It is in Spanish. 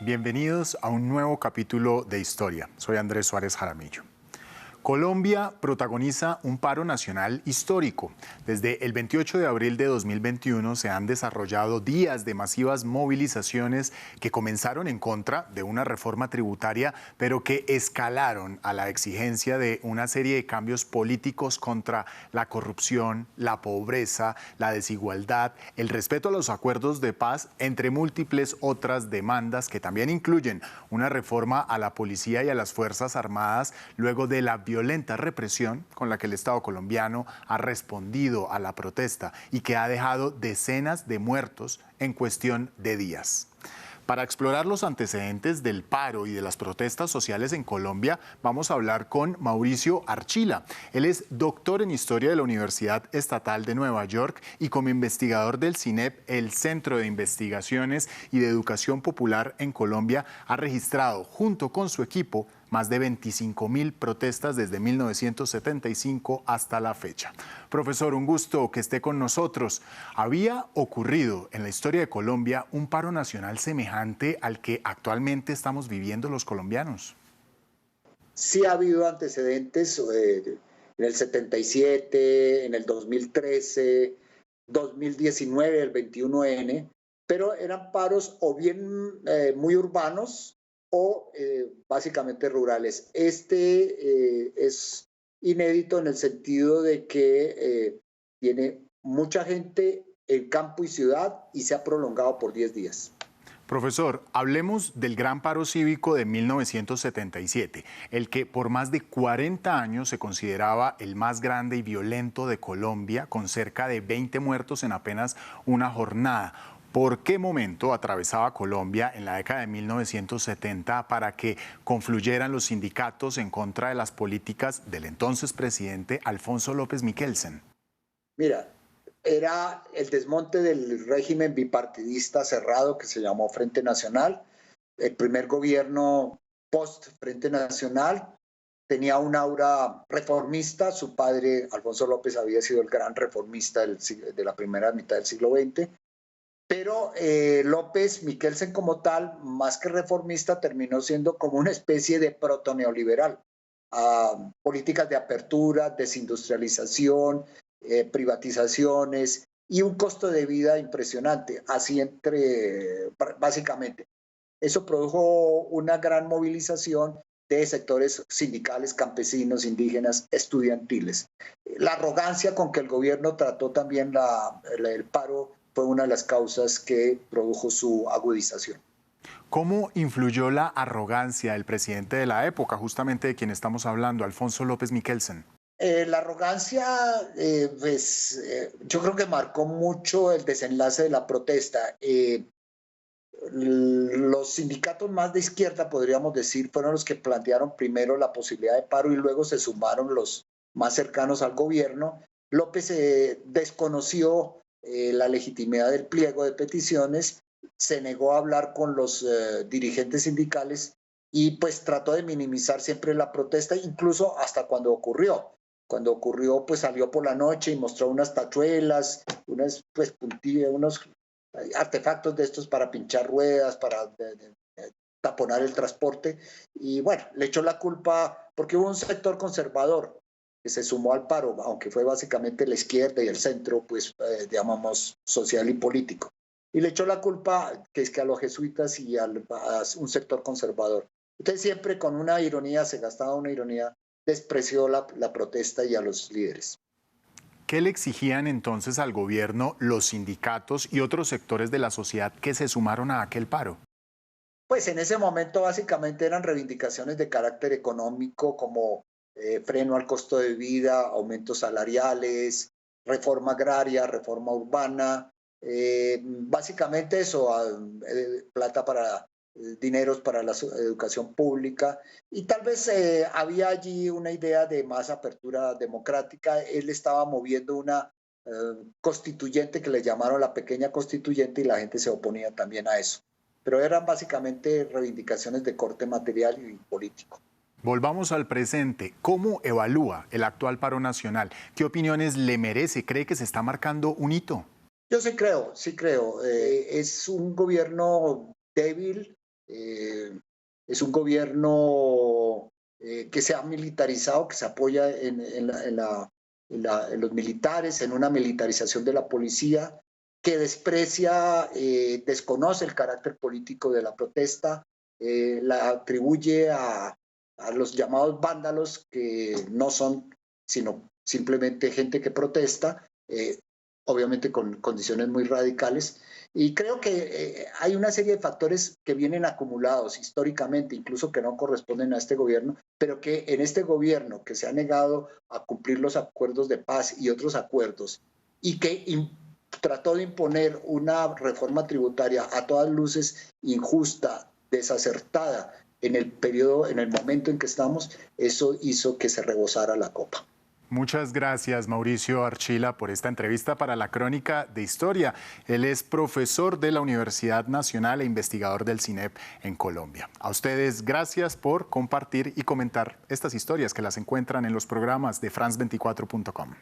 Bienvenidos a un nuevo capítulo de Historia. Soy Andrés Suárez Jaramillo. Colombia protagoniza un paro nacional histórico. Desde el 28 de abril de 2021 se han desarrollado días de masivas movilizaciones que comenzaron en contra de una reforma tributaria, pero que escalaron a la exigencia de una serie de cambios políticos contra la corrupción, la pobreza, la desigualdad, el respeto a los acuerdos de paz, entre múltiples otras demandas que también incluyen una reforma a la policía y a las Fuerzas Armadas luego de la violenta represión con la que el Estado colombiano ha respondido a la protesta y que ha dejado decenas de muertos en cuestión de días. Para explorar los antecedentes del paro y de las protestas sociales en Colombia, vamos a hablar con Mauricio Archila. Él es doctor en Historia de la Universidad Estatal de Nueva York y como investigador del CINEP, el Centro de Investigaciones y de Educación Popular en Colombia, ha registrado junto con su equipo más de 25.000 protestas desde 1975 hasta la fecha. Profesor, un gusto que esté con nosotros. ¿Había ocurrido en la historia de Colombia un paro nacional semejante al que actualmente estamos viviendo los colombianos? Sí ha habido antecedentes en el 77, en el 2013, 2019, el 21N, pero eran paros o bien muy urbanos o básicamente rurales. Es inédito en el sentido de que tiene mucha gente en campo y ciudad y se ha prolongado por 10 días. Profesor, hablemos del Gran Paro Cívico de 1977, el que por más de 40 años se consideraba el más grande y violento de Colombia, con cerca de 20 muertos en apenas una jornada. ¿Por qué momento atravesaba Colombia en la década de 1970 para que confluyeran los sindicatos en contra de las políticas del entonces presidente Alfonso López Miquelsen? Mira, era el desmonte del régimen bipartidista cerrado que se llamó Frente Nacional. El primer gobierno post-Frente Nacional tenía un aura reformista. Su padre, Alfonso López, había sido el gran reformista de la primera mitad del siglo XX. Pero López, Miquelsen como tal, más que reformista, terminó siendo como una especie de proto-neoliberal. Políticas de apertura, desindustrialización, privatizaciones y un costo de vida impresionante, así básicamente. Eso produjo una gran movilización de sectores sindicales, campesinos, indígenas, estudiantiles. La arrogancia con que el gobierno trató también el paro fue una de las causas que produjo su agudización. ¿Cómo influyó la arrogancia del presidente de la época, justamente de quien estamos hablando, Alfonso López Miquelsen? La arrogancia, yo creo que marcó mucho el desenlace de la protesta. Los sindicatos más de izquierda, podríamos decir, fueron los que plantearon primero la posibilidad de paro y luego se sumaron los más cercanos al gobierno. López desconoció la legitimidad del pliego de peticiones, se negó a hablar con los dirigentes sindicales y pues trató de minimizar siempre la protesta, incluso hasta cuando ocurrió. Cuando ocurrió, pues salió por la noche y mostró unas tachuelas, unas pues puntillas, unos artefactos de estos para pinchar ruedas, para taponar el transporte. Y bueno, le echó la culpa porque hubo un sector conservador que se sumó al paro, aunque fue básicamente la izquierda y el centro, pues llamamos social y político. Y le echó la culpa que es que a los jesuitas y a un sector conservador. Entonces siempre con una ironía, se gastaba una ironía, despreció la protesta y a los líderes. ¿Qué le exigían entonces al gobierno los sindicatos y otros sectores de la sociedad que se sumaron a aquel paro? Pues en ese momento básicamente eran reivindicaciones de carácter económico como freno al costo de vida, aumentos salariales, reforma agraria, reforma urbana, básicamente eso, plata para dineros para la educación pública y tal vez había allí una idea de más apertura democrática. Él estaba moviendo una constituyente que le llamaron la pequeña constituyente y la gente se oponía también a eso. Pero eran básicamente reivindicaciones de corte material y político. Volvamos al presente. ¿Cómo evalúa el actual paro nacional? ¿Qué opiniones le merece? ¿Cree que se está marcando un hito? Yo sí creo. Es un gobierno débil, es un gobierno que se ha militarizado, que se apoya en los militares, en una militarización de la policía, que desprecia, desconoce el carácter político de la protesta, la atribuye a los llamados vándalos, que no son sino simplemente gente que protesta, obviamente con condiciones muy radicales. Y creo que hay una serie de factores que vienen acumulados históricamente, incluso que no corresponden a este gobierno, pero que en este gobierno que se ha negado a cumplir los acuerdos de paz y otros acuerdos, y que trató de imponer una reforma tributaria a todas luces injusta, desacertada en el periodo, en el momento en que estamos, eso hizo que se rebosara la copa. Muchas gracias, Mauricio Archila, por esta entrevista para la Crónica de Historia. Él es profesor de la Universidad Nacional e investigador del CINEP en Colombia. A ustedes, gracias por compartir y comentar estas historias que las encuentran en los programas de France24.com.